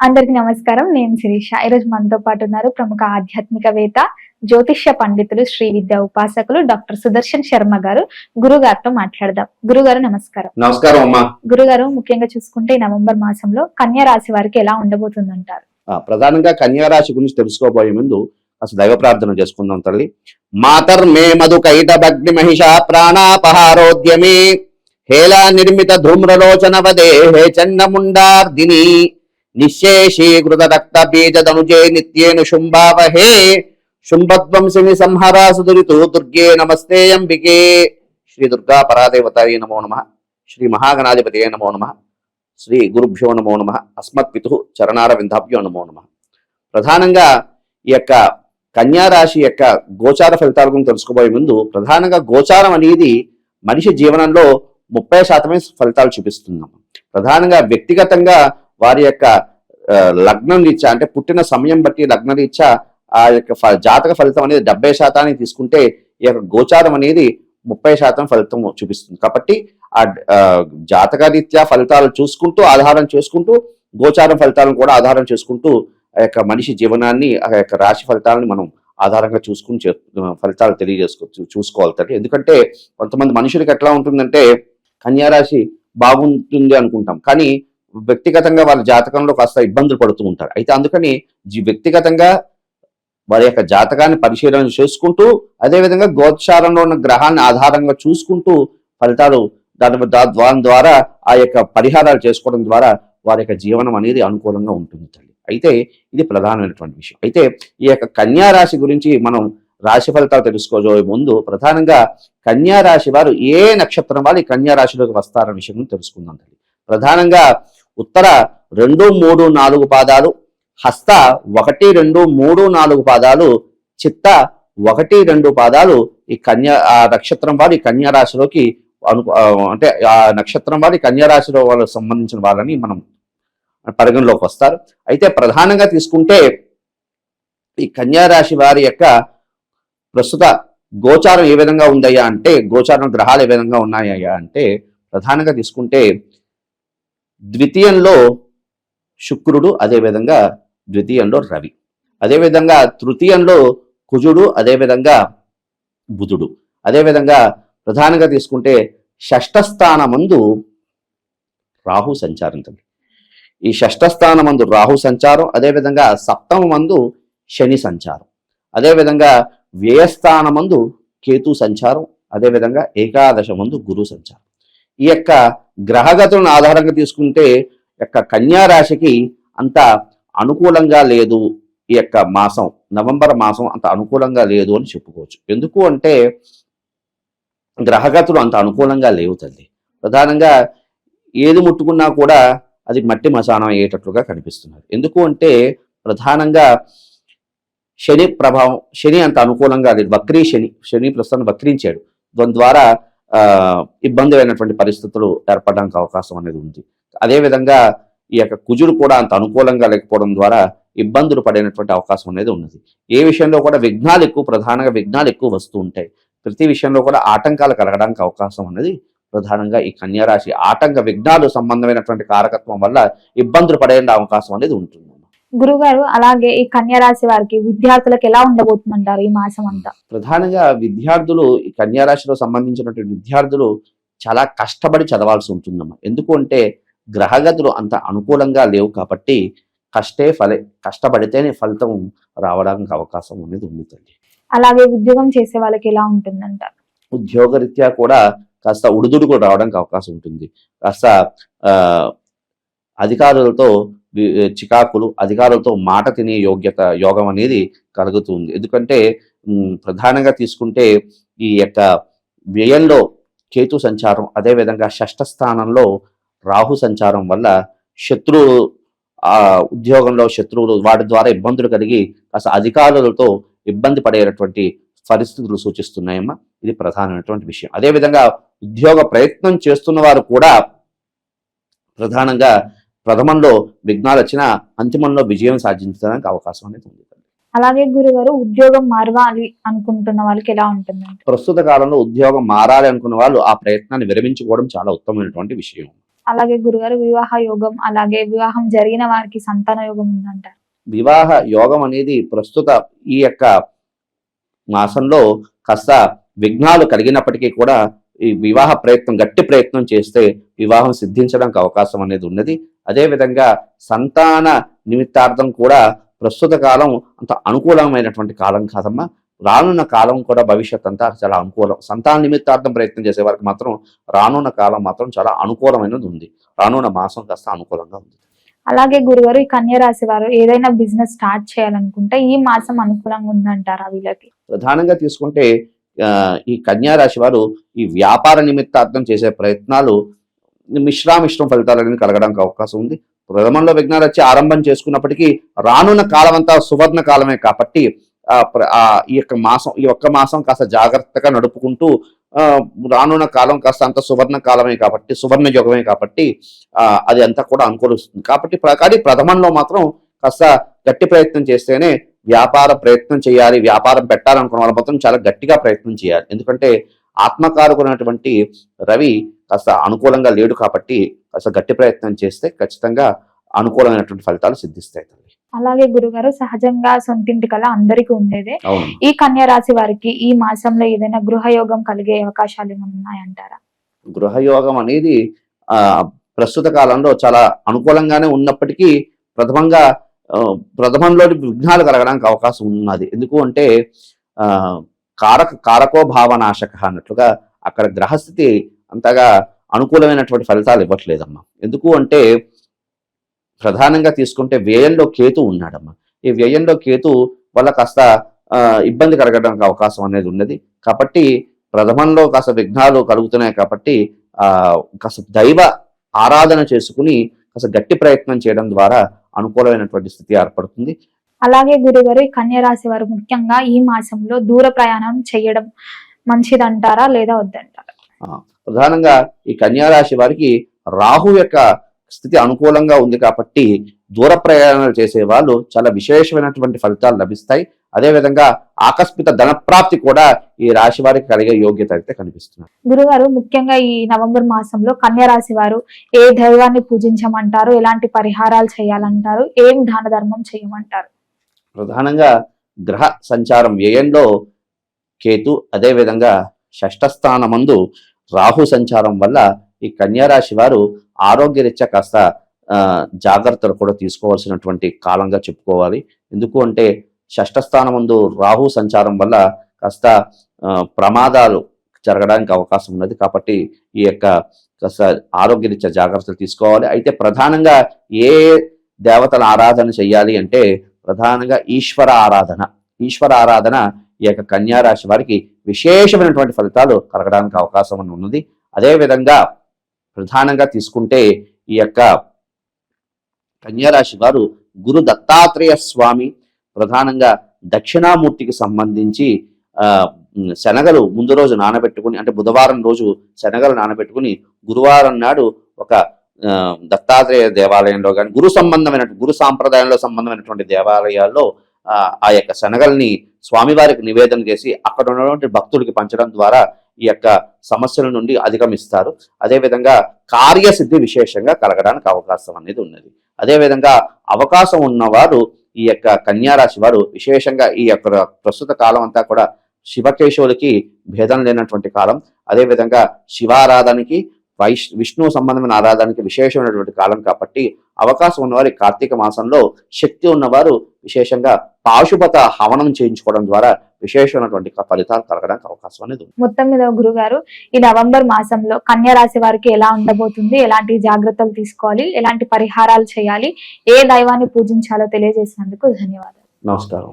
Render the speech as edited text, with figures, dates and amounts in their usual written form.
అందరికి నమస్కారం. నేను శిరీష. ఈరోజు మనతో పాటు ఉన్నారు ప్రముఖ ఆధ్యాత్మికవేత్త, జ్యోతిష్య పండితులు, శ్రీ విద్యా ఉపాసకులు డాక్టర్ సుదర్శన్ శర్మ గారు. గురుగారితో మాట్లాడదాం. గురుగారు నమస్కారం. నమస్కారం అమ్మా. గురుగారు, ముఖ్యంగా చూసుకుంటే ఈ నవంబర్ మాసంలో కన్యా రాశి వారికి ఎలా ఉండబోతుందంటారు? ప్రధానంగా కన్యా రాశి గురించి తెలుసుకోబోయే ముందు అసలు దైవ ప్రార్థన చేసుకుందాం తల్లి. మాతర్మే మధు కైటభగ్ని మహిషా ప్రాణాపహారోద్యమే హేళా నిర్మిత ధూమ్రలోచన వదే హే చండముండార్దిని నిశేషీకృత రక్త బీజదనుజే నిత్యేను శుంభావహే శుంభధ్వంసిని సంహరాసు దురితు దుర్గే నమస్తే అంబికే. శ్రీ దుర్గా పరాదేవతాయ నమో నమః. శ్రీ మహాగణాధిపతయే నమో నమః. శ్రీ గురుభ్యో నమో నమః. అస్మత్పితు చరణార విందాభ్యో నమో నమః. ప్రధానంగా ఈ యొక్క కన్యా రాశి యొక్క గోచార ఫలితాల గురించి తెలుసుకోబోయే ముందు ప్రధానంగా గోచారం అనేది మనిషి జీవనంలో 30% ఫలితాలు చూపిస్తున్నాం. ప్రధానంగా వ్యక్తిగతంగా వారి యొక్క లగ్నం రీత్యా అంటే పుట్టిన సమయం బట్టి లగ్న రీత్యా ఆ యొక్క జాతక ఫలితం అనేది 70% తీసుకుంటే ఈ యొక్క గోచారం అనేది 30% ఫలితం చూపిస్తుంది. కాబట్టి ఆ జాతక రీత్యా ఫలితాలు చూసుకుంటూ ఆధారం చేసుకుంటూ గోచారం ఫలితాలను కూడా ఆధారం చేసుకుంటూ ఆ యొక్క మనిషి జీవనాన్ని ఆ యొక్క రాశి ఫలితాలను మనం ఆధారంగా చూసుకుని ఫలితాలు చూసుకోవాలి. ఎందుకంటే కొంతమంది మనుషులకి ఎట్లా ఉంటుందంటే కన్యా రాశి బాగుంటుంది అనుకుంటాం, కానీ వ్యక్తిగతంగా వాళ్ళ జాతకంలో కాస్త ఇబ్బందులు పడుతూ ఉంటారు. అయితే అందుకని వ్యక్తిగతంగా వారి యొక్క జాతకాన్ని పరిశీలన చేసుకుంటూ అదేవిధంగా గోచారంలో ఉన్న గ్రహాన్ని ఆధారంగా చూసుకుంటూ ఫలితాలు దాని ద్వారా ఆ యొక్క పరిహారాలు చేసుకోవడం ద్వారా వారి యొక్క జీవనం అనేది అనుకూలంగా ఉంటుంది తల్లి. అయితే ఇది ప్రధానమైనటువంటి విషయం. అయితే ఈ యొక్క కన్యా రాశి గురించి మనం రాశి ఫలితాలు తెలుసుకోబోయే ముందు ప్రధానంగా కన్యా రాశి వారు ఏ నక్షత్రం వారు ఈ కన్యా రాశిలోకి వస్తారన్న విషయం తెలుసుకుందాం తల్లి. ప్రధానంగా ఉత్తర 2, 3, 4 పాదాలు, హస్త 1, 2, 3, 4 పాదాలు, చిత్త 1, 2 పాదాలు ఈ ఆ నక్షత్రం వారు ఈ కన్యా రాశిలోకి అంటే ఆ నక్షత్రం వారి కన్యా రాశిలో వాళ్ళకి సంబంధించిన వాళ్ళని మనం పరిగణలోకి వస్తారు. అయితే ప్రధానంగా తీసుకుంటే ఈ కన్యా రాశి వారి యొక్క ప్రస్తుత గోచారం ఏ విధంగా ఉందయ్యా అంటే, గోచారం గ్రహాలు ఏ విధంగా ఉన్నాయ్యా అంటే ప్రధానంగా తీసుకుంటే ద్వితీయంలో శుక్రుడు, అదేవిధంగా ద్వితీయంలో రవి, అదేవిధంగా తృతీయంలో కుజుడు, అదేవిధంగా బుధుడు, అదేవిధంగా ప్రధానంగా తీసుకుంటే షష్ఠ స్థానమందు రాహు సంచారం. ఈ షష్ఠ స్థానమందు రాహు సంచారం, అదేవిధంగా సప్తమ మందు శని సంచారం, అదేవిధంగా వ్యయస్థానమందు కేతు సంచారం, అదేవిధంగా ఏకాదశ మందు గురు సంచారం. ఈ యొక్క గ్రహగతులను ఆధారంగా తీసుకుంటే యొక్క కన్యా రాశికి అంత అనుకూలంగా లేదు. ఈ యొక్క మాసం నవంబర్ మాసం అంత అనుకూలంగా లేదు అని చెప్పుకోవచ్చు. ఎందుకు అంటే గ్రహగతులు అంత అనుకూలంగా లేవు తల్లి. ప్రధానంగా ఏది ముట్టుకున్నా కూడా అది మట్టి మశానం అయ్యేటట్లుగా కనిపిస్తున్నారు. ఎందుకు అంటే ప్రధానంగా శని ప్రభావం, శని అంత అనుకూలంగా లేదు. వక్రీ శని ప్రస్తుతం వక్రించాడు. దాని ద్వారా ఇబ్బంది అయినటువంటి పరిస్థితులు ఏర్పడడానికి అవకాశం అనేది ఉంది. అదేవిధంగా ఈ యొక్క కుజుడు కూడా అంత అనుకూలంగా లేకపోవడం ద్వారా ఇబ్బందులు పడేటువంటి అవకాశం అనేది ఉన్నది. ఏ విషయంలో కూడా విఘ్నాలు ఎక్కువ, ప్రధానంగా విఘ్నాలు ఎక్కువ వస్తూ ఉంటాయి. ప్రతి విషయంలో కూడా ఆటంకాలు కలగడానికి అవకాశం అనేది ప్రధానంగా ఈ కన్యా రాశి ఆటంక విఘ్నాలు సంబంధమైనటువంటి కారకత్వం వల్ల ఇబ్బందులు పడే అవకాశం అనేది ఉంటుంది. గురుగారు, అలాగే ఈ కన్యా రాశి వారికి విద్యార్థులకు ఎలా ఉండబోతుందంటారు ఈ మాసం అంతా? ప్రధానంగా విద్యార్థులు, ఈ కన్యా రాశిలో సంబంధించినటువంటి విద్యార్థులు చాలా కష్టపడి చదవాల్సి ఉంటుందమ్మా. ఎందుకు అంటే గ్రహగతులు అంత అనుకూలంగా లేవు కాబట్టి కష్టపడితేనే ఫలితం రావడానికి అవకాశం అనేది ఉంది తల్లి. అలాగే ఉద్యోగం చేసే వాళ్ళకి ఎలా ఉంటుందంటారు? ఉద్యోగరీత్యా కూడా కాస్త ఉడుదుడుకులు రావడానికి అవకాశం ఉంటుంది. కాస్త అధికారులతో చికాకులు, అధికారులతో మాట తినే యోగం అనేది కలుగుతుంది. ఎందుకంటే ప్రధానంగా తీసుకుంటే ఈ యొక్క వ్యయంలో కేతు సంచారం, అదేవిధంగా షష్ఠ స్థానంలో రాహు సంచారం వల్ల ఉద్యోగంలో శత్రువులు, వాటి ద్వారా ఇబ్బందులు కలిగి కాస్త అధికారులతో ఇబ్బంది పడేటటువంటి పరిస్థితులు సూచిస్తున్నాయమ్మా. ఇది ప్రధానమైనటువంటి విషయం. అదేవిధంగా ఉద్యోగ ప్రయత్నం చేస్తున్న వారు కూడా ప్రధానంగా ప్రథమంలో విఘ్నాలు వచ్చినా అంతిమంలో విజయం సాధించడానికి అవకాశం అనేది ఉంది. అలాగే గురుగారు, ఉద్యోగం మారాలి అనుకుంటున్న వాళ్ళకి ఎలా ఉంటుంది? ప్రస్తుత కాలంలో ఉద్యోగం మారాలి అనుకున్న వాళ్ళు ఆ ప్రయత్నాన్ని విరమించుకోవడం చాలా ఉత్తమమైనటువంటి విషయం. అలాగే గురుగారు వివాహ యోగం, అలాగే వివాహం జరిగిన వారికి సంతాన యోగం ఉందంటారు. వివాహ యోగం అనేది ప్రస్తుత ఈ యొక్క మాసంలో కాస్త విఘ్నాలు కలిగినప్పటికీ కూడా ఈ వివాహ ప్రయత్నం గట్టి ప్రయత్నం చేస్తే వివాహం సిద్ధించడానికి అవకాశం అనేది ఉన్నది. అదేవిధంగా సంతాన నిమిత్తార్థం కూడా ప్రస్తుత కాలం అంత అనుకూలమైనటువంటి కాలం కాదమ్మా. రానున్న కాలం కూడా భవిష్యత్ అంతా చాలా అనుకూలం. సంతాన నిమిత్తార్థం ప్రయత్నం చేసే వారికి మాత్రం రానున్న కాలం మాత్రం చాలా అనుకూలమైనది ఉంది. రానున్న మాసం కాస్త అనుకూలంగా ఉంది. అలాగే గురుగారు ఈ కన్య రాశి వారు ఏదైనా బిజినెస్ స్టార్ట్ చేయాలనుకుంటే ఈ మాసం అనుకూలంగా ఉందంటారా వీళ్ళకి? ప్రధానంగా తీసుకుంటే ఈ కన్యా రాశి వారు ఈ వ్యాపార నిమిత్తార్థం చేసే ప్రయత్నాలు మిశ్రమ ఫలితాలను కలగడానికి అవకాశం ఉంది. ప్రథమంలో విఘ్నాలు వచ్చి ఆరంభం చేసుకున్నప్పటికీ రానున్న కాలం అంతా సువర్ణ కాలమే కాబట్టి ఈ ఒక్క మాసం కాస్త జాగ్రత్తగా నడుపుకుంటూ రానున్న కాలం కాస్త అంత సువర్ణ కాలమే కాబట్టి సువర్ణ యుగమే కాబట్టి అది అంతా కూడా అనుకూలిస్తుంది. కాబట్టి ప్రథమంలో మాత్రం కాస్త గట్టి ప్రయత్నం చేస్తేనే వ్యాపార ప్రయత్నం చేయాలి. వ్యాపారం పెట్టాలనుకున్న వాళ్ళ మాత్రం చాలా గట్టిగా ప్రయత్నం చేయాలి. ఎందుకంటే ఆత్మకారకున్నటువంటి రవి కాస్త అనుకూలంగా లేడు కాబట్టి కాస్త గట్టి ప్రయత్నం చేస్తే ఖచ్చితంగా అనుకూలమైనటువంటి ఫలితాలు సిద్ధిస్తాయి. అలాగే గురుగారు సహజంగా సొంతింటి కళ అందరికీ ఉండేదే. ఈ కన్యా రాశి వారికి ఈ మాసంలో ఏదైనా గృహయోగం కలిగే అవకాశాలు ఏమైనా ఉన్నాయంటారా? గృహయోగం అనేది ప్రస్తుత కాలంలో చాలా అనుకూలంగానే ఉన్నప్పటికీ ప్రథమంలో విఘ్నాలు కలగడానికి అవకాశం ఉన్నది. ఎందుకు అంటే కారకో భావనాశక అన్నట్లుగా అక్కడ గ్రహస్థితి అంతగా అనుకూలమైనటువంటి ఫలితాలు ఇవ్వట్లేదమ్మా. ఎందుకు అంటే ప్రధానంగా తీసుకుంటే వ్యయంలో కేతు ఉన్నాడమ్మా. ఈ వ్యయంలో కేతు వల్ల కాస్త ఇబ్బంది కలగడానికి అవకాశం అనేది ఉన్నది. కాబట్టి ప్రథమంలో కాస్త విఘ్నాలు కలుగుతున్నాయి కాబట్టి కాస్త దైవ ఆరాధన చేసుకుని కాస్త గట్టి ప్రయత్నం చేయడం ద్వారా అనుకూలమైనటువంటి స్థితి ఏర్పడుతుంది. అలాగే గురుగారు ఈ కన్యా రాశి వారు ముఖ్యంగా ఈ మాసంలో దూర ప్రయాణం చేయడం మంచిదంటారా లేదా వద్దంటారా? ప్రధానంగా ఈ కన్యా రాశి వారికి రాహు యొక్క స్థితి అనుకూలంగా ఉంది కాబట్టి దూర ప్రయాణాలు చేసే వాళ్ళు చాలా విశేషమైనటువంటి ఫలితాలు లభిస్తాయి. అదేవిధంగా ఆకస్మిక ధనప్రాప్తి కూడా ఈ రాశి వారికి కలిగే యోగ్యత అయితే కనిపిస్తుంది. గురుగారు ముఖ్యంగా ఈ నవంబర్ మాసంలో కన్యా రాశి వారు ఏ దైవాన్ని పూజించమంటారు, ఎలాంటి పరిహారాలు చేయాలంటారు, ఏం దాన ధర్మం చేయమంటారు? ప్రధానంగా గ్రహ సంచారం వ్యయంలో కేతు, అదేవిధంగా షష్ఠ స్థానమందు రాహు సంచారం వల్ల ఈ కన్యా రాశి వారు ఆరోగ్యరీత్యా కాస్త జాగ్రత్తలు కూడా తీసుకోవాల్సినటువంటి కాలంగా చెప్పుకోవాలి. ఎందుకు అంటే షష్ఠ స్థానమందు రాహు సంచారం వల్ల కాస్త ప్రమాదాలు జరగడానికి అవకాశం ఉన్నది. కాబట్టి ఈ యొక్క కాస్త ఆరోగ్యరీత్యా జాగ్రత్తలు తీసుకోవాలి. అయితే ప్రధానంగా ఏ దేవతల ఆరాధన చెయ్యాలి అంటే ప్రధానంగా ఈశ్వర ఆరాధన ఈ యొక్క కన్యా రాశి వారికి విశేషమైనటువంటి ఫలితాలు కలగడానికి అవకాశం ఉన్నది. అదేవిధంగా ప్రధానంగా తీసుకుంటే ఈ యొక్క కన్యా రాశి వారు గురు దత్తాత్రేయ స్వామి ప్రధానంగా దక్షిణామూర్తికి సంబంధించి శనగలు ముందు రోజు నానబెట్టుకుని, అంటే బుధవారం రోజు శనగలు నానబెట్టుకుని గురువారం నాడు ఒక దత్తాత్రేయ దేవాలయంలో కానీ గురు సాంప్రదాయంలో సంబంధమైనటువంటి దేవాలయాల్లో ఆ యొక్క శనగల్ని స్వామివారికి నివేదన చేసి అక్కడ ఉన్నటువంటి భక్తుడికి పంచడం ద్వారా ఈ యొక్క సమస్యల నుండి అధిగమిస్తారు. అదేవిధంగా కార్యసిద్ధి విశేషంగా కలగడానికి అవకాశం అనేది ఉన్నది. అదేవిధంగా అవకాశం ఉన్నవారు ఈ యొక్క కన్యా రాశి వారు విశేషంగా ఈ యొక్క ప్రస్తుత కాలం అంతా కూడా శివకేశవులకి భేదం లేనటువంటి కాలం. అదేవిధంగా శివారాధనకి విష్ణు సంబంధమైన ఆరాధనకి విశేషమైనటువంటి కాలం కాబట్టి అవకాశం ఉన్నవారు కార్తీక మాసంలో శక్తి ఉన్నవారు విశేషంగా పాశుపత హవనం చేయించుకోవడం ద్వారా విశేషమైనటువంటి ఫలితాలు కలగడానికి అవకాశం అనేది. మొత్తం మీద గురుగారు ఈ నవంబర్ మాసంలో కన్యా రాశి వారికి ఎలా ఉండబోతుంది, ఎలాంటి జాగ్రత్తలు తీసుకోవాలి, ఎలాంటి పరిహారాలు చేయాలి, ఏ దైవాన్ని పూజించాలో తెలియజేసినందుకు ధన్యవాదాలు. నమస్కారం.